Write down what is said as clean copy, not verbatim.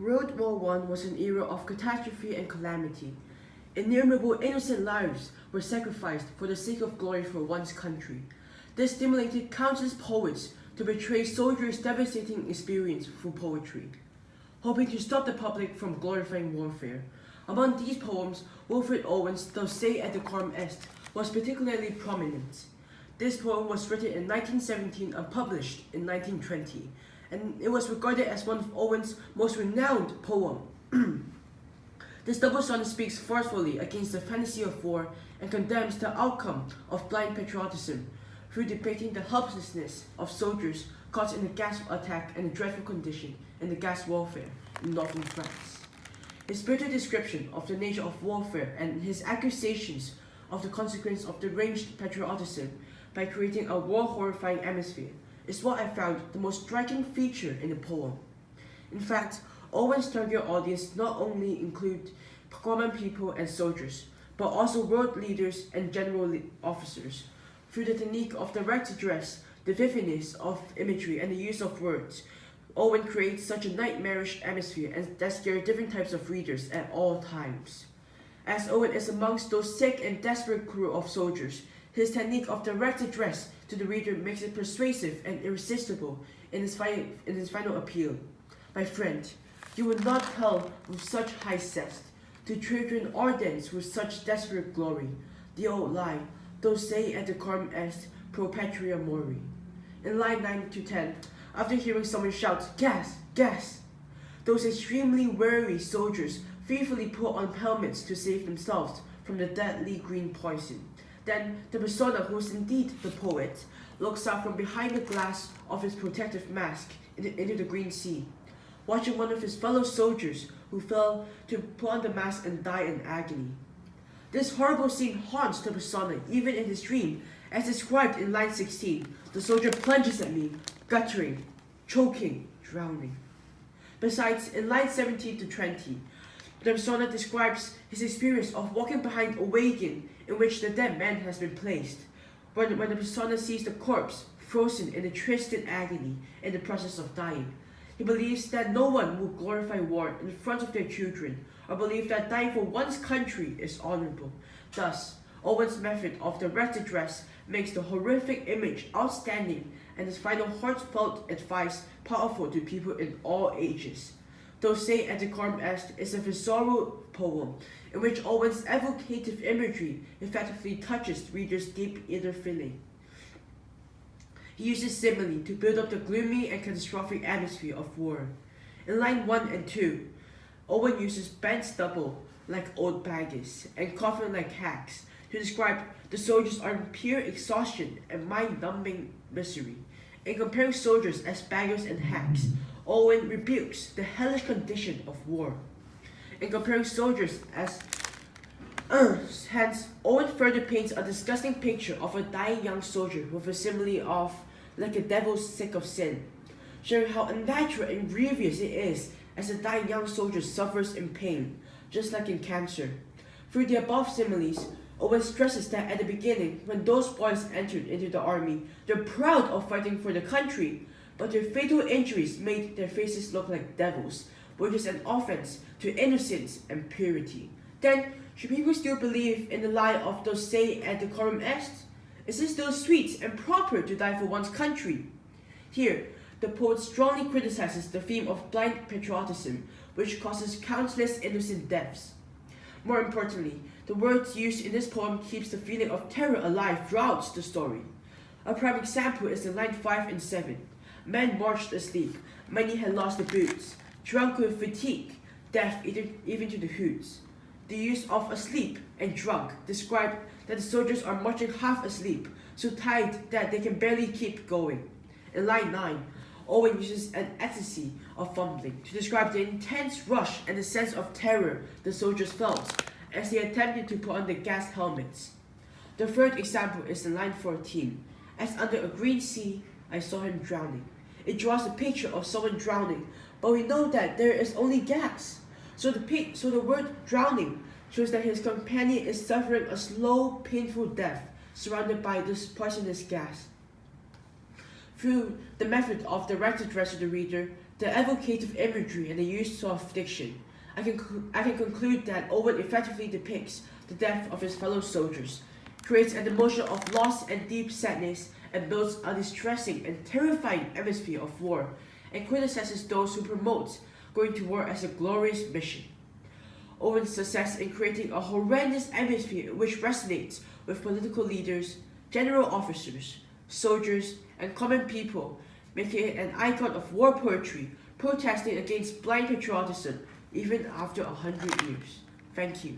World War I was an era of catastrophe and calamity. Innumerable innocent lives were sacrificed for the sake of glory for one's country. This stimulated countless poets to portray soldiers' devastating experience through poetry, hoping to stop the public from glorifying warfare. Among these poems, Wilfred Owen's "Thou Say et Decorum Est" was particularly prominent. This poem was written in 1917 and published in 1920, and it was regarded as one of Owen's most renowned poems. This double sonnet speaks forcefully against the fantasy of war and condemns the outcome of blind patriotism through depicting the helplessness of soldiers caught in a gas attack and the dreadful condition in the gas warfare in northern France. His spiritual description of the nature of warfare and his accusations of the consequence of deranged patriotism by creating a war-horrifying atmosphere is what I found the most striking feature in the poem. In fact, Owen's target audience not only include common people and soldiers, but also world leaders and general officers. Through the technique of direct address, the vividness of imagery, and the use of words, Owen creates such a nightmarish atmosphere and that scares different types of readers at all times. As Owen is amongst those sick and desperate crew of soldiers, his technique of direct address to the reader makes it persuasive and irresistible in his final appeal. My friend, you will not tell with such high zest, to children ardent with such desperate glory, the old line, "Thou say et decorum est pro patria mori." In line 9 to 10, after hearing someone shout, "Gas! Gas!" those extremely wary soldiers fearfully put on helmets to save themselves from the deadly green poison. Then the persona, who is indeed the poet, looks out from behind the glass of his protective mask into the green sea, watching one of his fellow soldiers who fell to put on the mask and die in agony. This horrible scene haunts the persona even in his dream, as described in line 16. The soldier plunges at me, guttering, choking, drowning. Besides, in line 17 to 20, the persona describes his experience of walking behind a wagon in which the dead man has been placed. When the persona sees the corpse frozen in a twisted agony in the process of dying, he believes that no one will glorify war in front of their children, or believe that dying for one's country is honorable. Thus, Owen's method of direct address makes the horrific image outstanding and his final heartfelt advice powerful to people in all ages. "Thou Say et Decorum Est" is a visceral poem in which Owen's evocative imagery effectively touches readers' deep inner feeling. He uses simile to build up the gloomy and catastrophic atmosphere of war. In line 1 and 2, Owen uses bent stubble like old baggage and coffin like hacks to describe the soldiers are in pure exhaustion and mind-numbing misery. In comparing soldiers as baggers and hacks, Owen rebukes the hellish condition of war. In comparing soldiers as hence, Owen further paints a disgusting picture of a dying young soldier with a simile of like a devil sick of sin, showing how unnatural and grievous it is as a dying young soldier suffers in pain, just like in cancer. Through the above similes, Owen stresses that at the beginning, when those boys entered into the army, they're proud of fighting for the country, but their fatal injuries made their faces look like devils, which is an offense to innocence and purity. Then, should people still believe in the lie of "Thou Say et Decorum Est"? Is it still sweet and proper to die for one's country? Here, the poet strongly criticizes the theme of blind patriotism, which causes countless innocent deaths. More importantly, the words used in this poem keeps the feeling of terror alive throughout the story. A prime example is in line 5 and 7. Men marched asleep, many had lost their boots, drunk with fatigue, deaf even to the hoots. The use of asleep and drunk describe that the soldiers are marching half asleep, so tired that they can barely keep going. In line 9, Owen uses an ecstasy of fumbling to describe the intense rush and the sense of terror the soldiers felt as they attempted to put on the gas helmets. The third example is in line 14. "As under a green sea, I saw him drowning." It draws a picture of someone drowning, but we know that there is only gas. So the word "drowning" shows that his companion is suffering a slow, painful death surrounded by this poisonous gas. Through the method of direct address to the reader, the evocative imagery and the use of diction, I can conclude that Owen effectively depicts the death of his fellow soldiers, creates an emotion of loss and deep sadness, and builds a distressing and terrifying atmosphere of war, and criticizes those who promote going to war as a glorious mission. Owen's success in creating a horrendous atmosphere which resonates with political leaders, general officers, soldiers, and common people, making it an icon of war poetry, protesting against blind patriotism even after 100 years. Thank you.